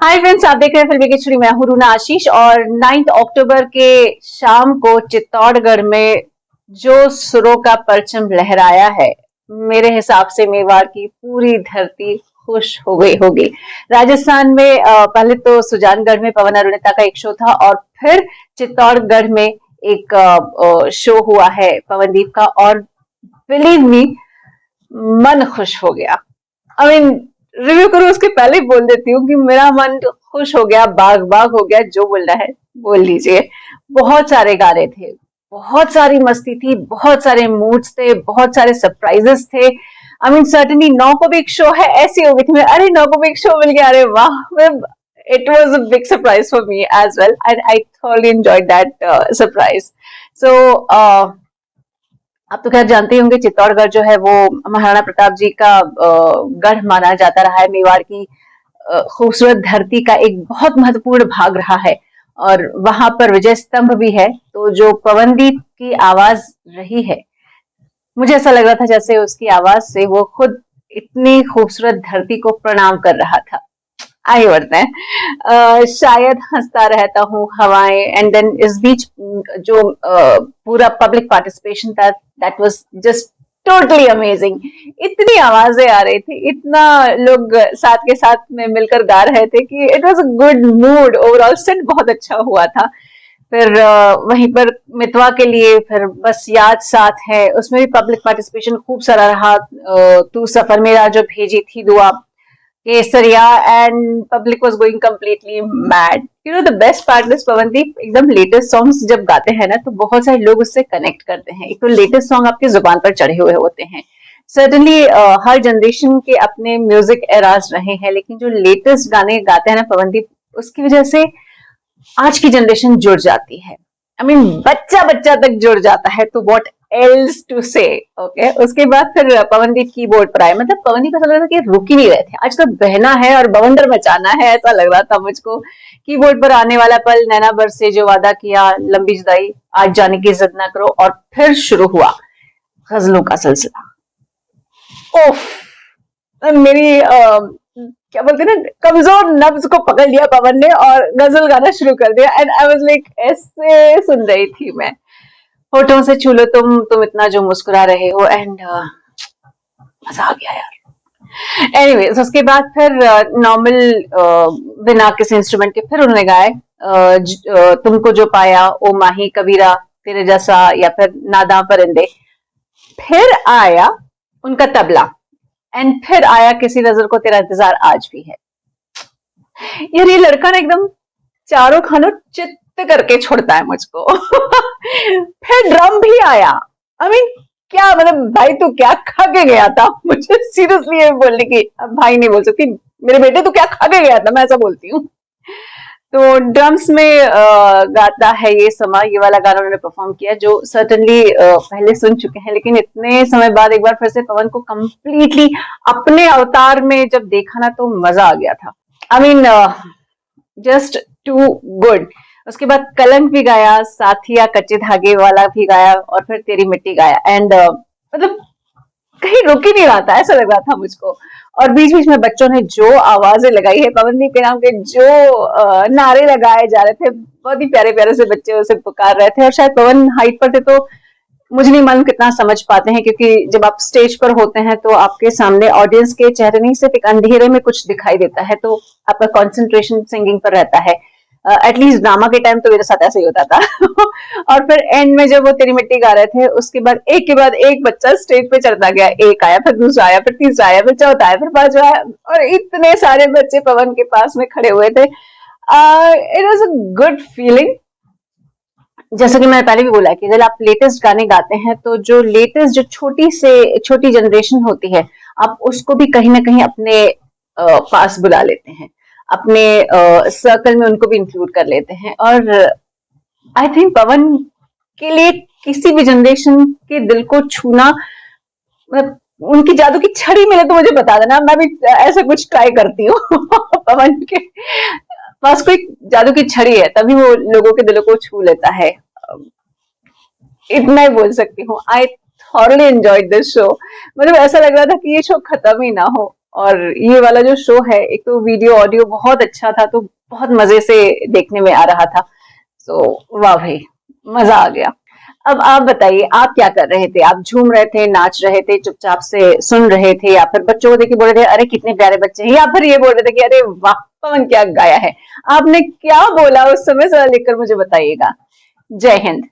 Hi friends, आप देख रहे हैं फिल्मी की छुरी। मैं हूं रूना आशीष और 9 अक्टूबर के शाम को चित्तौड़गढ़ में जो सुरों का परचम लहराया है, मेरे हिसाब से मेवाड़ की पूरी धरती खुश हो गई होगी। राजस्थान में पहले तो सुजानगढ़ में पवन अरुणिता का एक शो था और फिर चित्तौड़गढ़ में एक शो हुआ है पवनदीप का, और बिलीव मी, मन खुश हो गया। आई मीन, रिव्यू करूं उसके पहले ही बोल देती हूँ कि मेरा मन खुश हो गया, बाग बाग हो गया। जो बोलना है बोल लीजिए। बहुत सारे गाने थे, बहुत सारी मस्ती थी, बहुत सारे मूड्स थे, बहुत सारे सरप्राइजेस थे। आई मीन सर्टनली 9 को भी एक शो है, ऐसी हो गई थी मैं, अरे 9 को भी एक शो मिल गया, अरे वाह। It was a big surprise for me as well and I thoroughly enjoyed that surprise. So आप तो खैर जानते ही होंगे, चित्तौड़गढ़ जो है वो महाराणा प्रताप जी का गढ़ माना जाता रहा है। मेवाड़ की खूबसूरत धरती का एक बहुत महत्वपूर्ण भाग रहा है और वहां पर विजय स्तंभ भी है। तो जो पवनदीप की आवाज रही है, मुझे ऐसा लग रहा था जैसे उसकी आवाज से वो खुद इतनी खूबसूरत धरती को प्रणाम कर रहा था। आगे बढ़ते हैं। शायद हंसता रहता हूँ हवाएं, एंड देन इस बीच जो पूरा पब्लिक पार्टिसिपेशन था, that was just totally amazing. इतनी आवाजें आ रही थी, इतना लोग साथ के साथ में मिलकर गा रहे थे कि it was a good mood. Overall set बहुत अच्छा हुआ था। फिर वहीं पर मितवा के लिए फिर बस याद साथ है, उसमें भी पब्लिक पार्टिसिपेशन खूब सारा रहा। तू सफर मेरा जो भेजी थी दुआ, Kesariya, and public was going completely mad. You know the best part is Pawandeep एकदम लेटेस्ट सॉन्ग्स जब गाते हैं ना, तो बहुत सारे लोग उससे कनेक्ट करते हैं। एक तो लेटेस्ट सॉन्ग आपकी जुबान पर चढ़े हुए होते हैं। सर्टनली हर जनरेशन के अपने म्यूजिक एराज रहे हैं, लेकिन जो लेटेस्ट गाने गाते हैं ना पवनदीप, उसकी वजह से आज की जनरेशन जुड़ जाती है। आई मीन बच्चा बच्चा तक जुड़ जाता है, तो व्हाट एल्स टू से। ओके, उसके बाद फिर पवनदीप कीबोर्ड पर आए। मतलब पवनदीप ऐसा लग रहा था कि रुक ही नहीं रहे थे, आज तो बहना है और बवंडर मचाना है, ऐसा लग रहा था मुझको। कीबोर्ड पर आने वाला पल, नैना बरसे जो वादा किया, लंबी जुदाई, आज जाने की जिद ना करो, और फिर शुरू हुआ गजलों का सिलसिला। ओफ, मेरी क्या बोलते हैं ना, कमजोर नब्ज को पकड़ लिया पवन ने और गजल गाना शुरू कर दिया। एंड आई वाज लाइक, ऐसे सुन रही थी मैं। होठों से छू लो तुम इतना जो मुस्कुरा रहे हो, एंड मजा आ गया यार। एनीवेज, उसके बाद फिर नॉर्मल बिना किसी इंस्ट्रूमेंट के फिर उन्होंने गाए तुमको जो पाया, ओ माही कबीरा, तेरे जैसा, या फिर नादा परिंदे। फिर आया उनका तबला, एंड फिर आया किसी नजर को तेरा इंतजार आज भी है। यार ये लड़का ना एकदम चारों खानों चित्त करके छोड़ता है मुझको। फिर ड्रम भी आया। आई मीन, क्या मतलब भाई, तू क्या खा के गया था? मुझे सीरियसली ये बोलने की, अब भाई नहीं बोल सकती, मेरे बेटे तू क्या खा के गया था, मैं ऐसा बोलती हूँ। तो ड्रम्स में गाता है ये समा, ये वाला गाना उन्होंने परफॉर्म किया, जो सर्टनली पहले सुन चुके हैं, लेकिन इतने समय बाद एक बार फिर से पवन को कंप्लीटली अपने अवतार में जब देखा ना, तो मजा आ गया था। I mean, just too good. उसके बाद कलंक भी गाया, साथिया कच्चे धागे वाला भी गाया, और फिर तेरी मिट्टी गाया। एंड मतलब कहीं रुक ही नहीं रहा था, ऐसा लग रहा था मुझको। और बीच बीच में बच्चों ने जो आवाजें लगाई है पवनदीप के नाम के, जो नारे लगाए जा रहे थे, बहुत ही प्यारे प्यारे से बच्चे उसे पुकार रहे थे। और शायद पवन हाइट पर थे, तो मुझे नहीं मालूम कितना समझ पाते हैं, क्योंकि जब आप स्टेज पर होते हैं तो आपके सामने ऑडियंस के चेहरे नहीं, सिर्फ एक अंधेरे में कुछ दिखाई देता है, तो आपका कंसंट्रेशन सिंगिंग पर रहता है। एटलीस्ट ड्रामा के टाइम तो मेरे साथ ऐसा ही होता था। और फिर एंड में जब वो तेरी मिट्टी गा रहे थे, उसके बाद एक के बाद एक बच्चा स्टेज पे चढ़ता गया। एक आया, फिर दूसरा आया, फिर तीसरा आया, फिर चौथा आया, फिर पांचवा आया, और इतने सारे बच्चे पवन के पास में खड़े हुए थे। It was a good feeling. जैसा कि मैंने पहले भी बोला कि अगर आप लेटेस्ट गाने गाते हैं, तो जो लेटेस्ट, जो छोटी से छोटी जनरेशन होती है, आप उसको भी कहीं ना कहीं अपने पास बुला लेते हैं, अपने सर्कल में उनको भी इंक्लूड कर लेते हैं। और आई थिंक पवन के लिए किसी भी जनरेशन के दिल को छूना, मतलब उनकी जादू की छड़ी मिले तो मुझे बता देना, मैं भी ऐसा कुछ ट्राई करती हूँ। पवन के पास कोई जादू की छड़ी है, तभी वो लोगों के दिलों को छू लेता है। इतना ही बोल सकती हूँ। आई थॉरली एंजॉयड दिस शो। मतलब ऐसा लग रहा था कि ये शो खत्म ही ना हो। और ये वाला जो शो है, एक तो वीडियो ऑडियो बहुत अच्छा था, तो बहुत मजे से देखने में आ रहा था। सो वाह भाई, मजा आ गया। अब आप बताइए, आप क्या कर रहे थे? आप झूम रहे थे, नाच रहे थे, चुपचाप से सुन रहे थे, या फिर बच्चों को देख के बोल रहे थे अरे कितने प्यारे बच्चे हैं, या फिर ये बोल रहे थे कि अरे वाह पवन क्या गाया है? आपने क्या बोला उस समय, जरा लिखकर मुझे बताइएगा। जय हिंद।